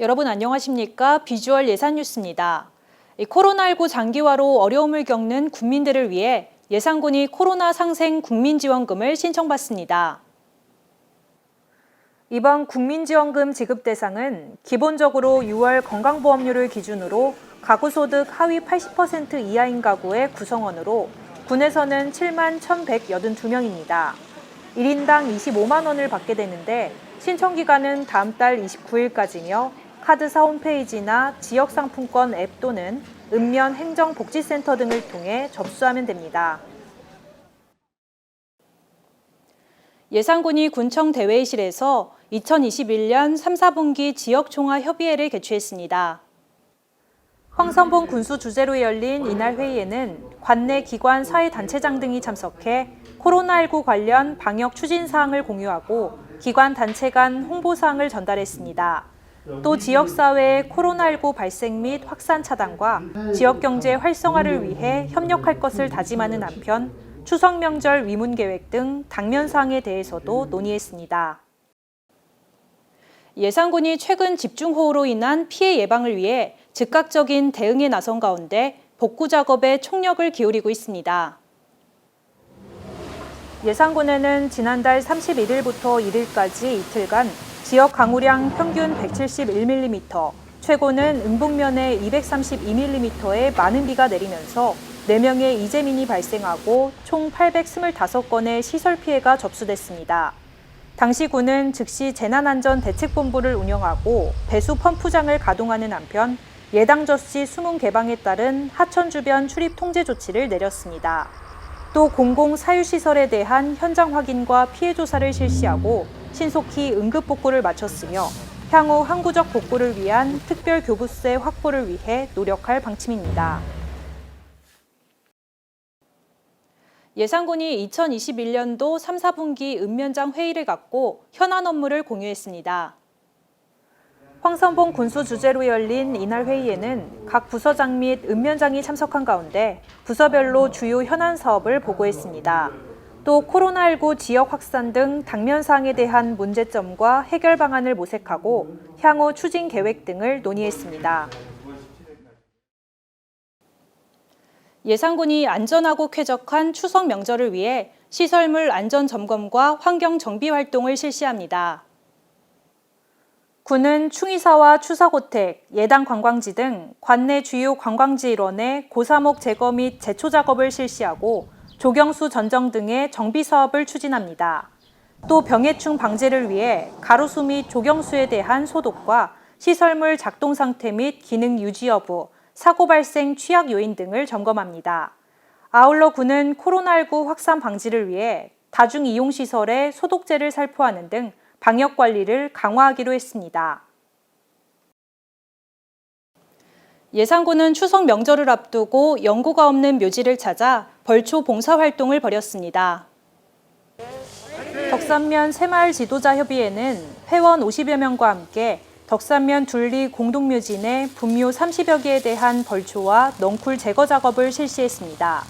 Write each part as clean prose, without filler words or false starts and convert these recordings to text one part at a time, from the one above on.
여러분 안녕하십니까? 비주얼 예산 뉴스입니다. 코로나19 장기화로 어려움을 겪는 국민들을 위해 예산군이 코로나 상생 국민지원금을 신청받습니다. 이번 국민지원금 지급 대상은 기본적으로 6월 건강보험료를 기준으로 가구소득 하위 80% 이하인 가구의 구성원으로 군에서는 7만 1,182명입니다. 1인당 25만 원을 받게 되는데 신청 기간은 다음 달 29일까지며 카드사 홈페이지나 지역상품권 앱 또는 읍면 행정복지센터 등을 통해 접수하면 됩니다. 예산군이 군청 대회의실에서 2021년 3, 4분기 지역종합협의회를 개최했습니다. 황선봉 군수 주재로 열린 이날 회의에는 관내 기관 사회단체장 등이 참석해 코로나19 관련 방역 추진 사항을 공유하고 기관 단체 간 홍보 사항을 전달했습니다. 또 지역사회의 코로나19 발생 및 확산 차단과 지역경제 활성화를 위해 협력할 것을 다짐하는 한편 추석 명절 위문 계획 등 당면 사항에 대해서도 논의했습니다. 예산군이 최근 집중호우로 인한 피해 예방을 위해 즉각적인 대응에 나선 가운데 복구 작업에 총력을 기울이고 있습니다. 예산군에는 지난달 31일부터 1일까지 이틀간 지역 강우량 평균 171mm, 최고는 응북면에 232mm의 많은 비가 내리면서 4명의 이재민이 발생하고 총 825건의 시설 피해가 접수됐습니다. 당시 군은 즉시 재난안전대책본부를 운영하고 배수 펌프장을 가동하는 한편 예당저씨 수문 개방에 따른 하천 주변 출입 통제 조치를 내렸습니다. 또 공공사유시설에 대한 현장 확인과 피해 조사를 실시하고 신속히 응급복구를 마쳤으며 향후 항구적 복구를 위한 특별교부세 확보를 위해 노력할 방침입니다. 예산군이 2021년도 3, 4분기 읍면장 회의를 갖고 현안 업무를 공유했습니다. 황선봉 군수 주재로 열린 이날 회의에는 각 부서장 및 읍면장이 참석한 가운데 부서별로 주요 현안 사업을 보고했습니다. 또 코로나19 지역 확산 등 당면 사항에 대한 문제점과 해결 방안을 모색하고 향후 추진 계획 등을 논의했습니다. 예산군이 안전하고 쾌적한 추석 명절을 위해 시설물 안전 점검과 환경 정비 활동을 실시합니다. 군은 충의사와 추석호택, 예당 관광지 등 관내 주요 관광지 일원의 고사목 제거 및 제초 작업을 실시하고 조경수 전정 등의 정비 사업을 추진합니다. 또 병해충 방제를 위해 가로수 및 조경수에 대한 소독과 시설물 작동 상태 및 기능 유지 여부, 사고 발생 취약 요인 등을 점검합니다. 아울러 군은 코로나19 확산 방지를 위해 다중이용시설에 소독제를 살포하는 등 방역 관리를 강화하기로 했습니다. 예산군은 추석 명절을 앞두고 연고가 없는 묘지를 찾아 벌초 봉사활동을 벌였습니다. 덕산면 새마을 지도자협의회는 회원 50여 명과 함께 덕산면 둘리 공동묘지 내 분묘 30여 개에 대한 벌초와 넝쿨 제거 작업을 실시했습니다.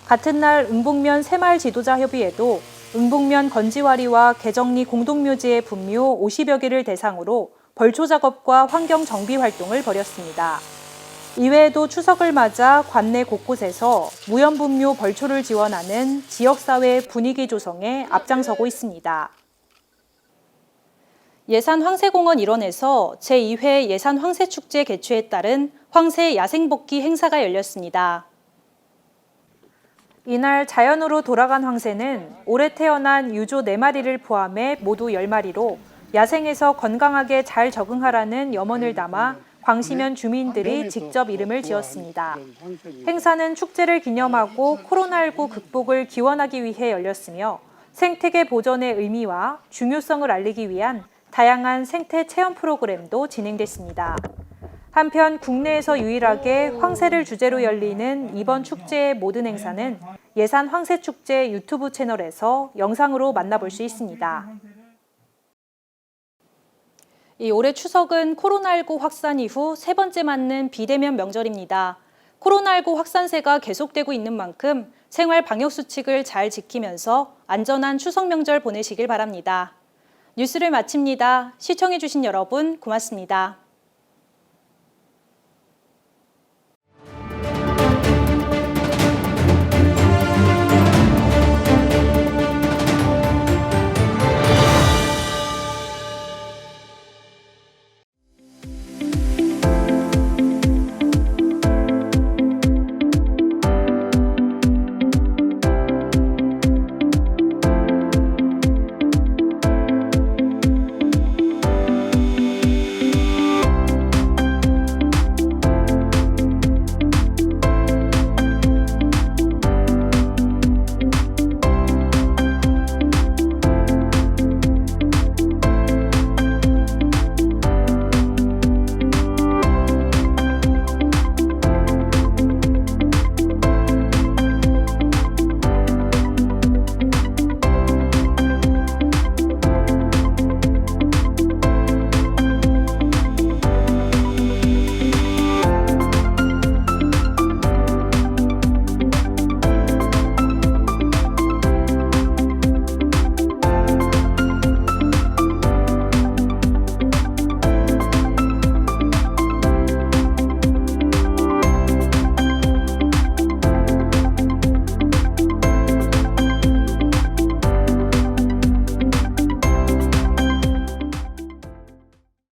같은 날 응북면 새마을 지도자협의회도 응북면 건지와리와 개정리 공동묘지의 분묘 50여 개를 대상으로 벌초 작업과 환경 정비 활동을 벌였습니다. 이외에도 추석을 맞아 관내 곳곳에서 무연분묘 벌초를 지원하는 지역사회 분위기 조성에 앞장서고 있습니다. 예산 황새공원 일원에서 제2회 예산 황새축제 개최에 따른 황새 야생복귀 행사가 열렸습니다. 이날 자연으로 돌아간 황새는 올해 태어난 유조 4마리를 포함해 모두 10마리로 야생에서 건강하게 잘 적응하라는 염원을 담아 광시면 주민들이 직접 이름을 지었습니다. 행사는 축제를 기념하고 코로나19 극복을 기원하기 위해 열렸으며 생태계 보존의 의미와 중요성을 알리기 위한 다양한 생태 체험 프로그램도 진행됐습니다. 한편 국내에서 유일하게 황새를 주제로 열리는 이번 축제의 모든 행사는 예산 황새축제 유튜브 채널에서 영상으로 만나볼 수 있습니다. 올해 추석은 코로나19 확산 이후 세 번째 맞는 비대면 명절입니다. 코로나19 확산세가 계속되고 있는 만큼 생활 방역 수칙을 잘 지키면서 안전한 추석 명절 보내시길 바랍니다. 뉴스를 마칩니다. 시청해주신 여러분 고맙습니다.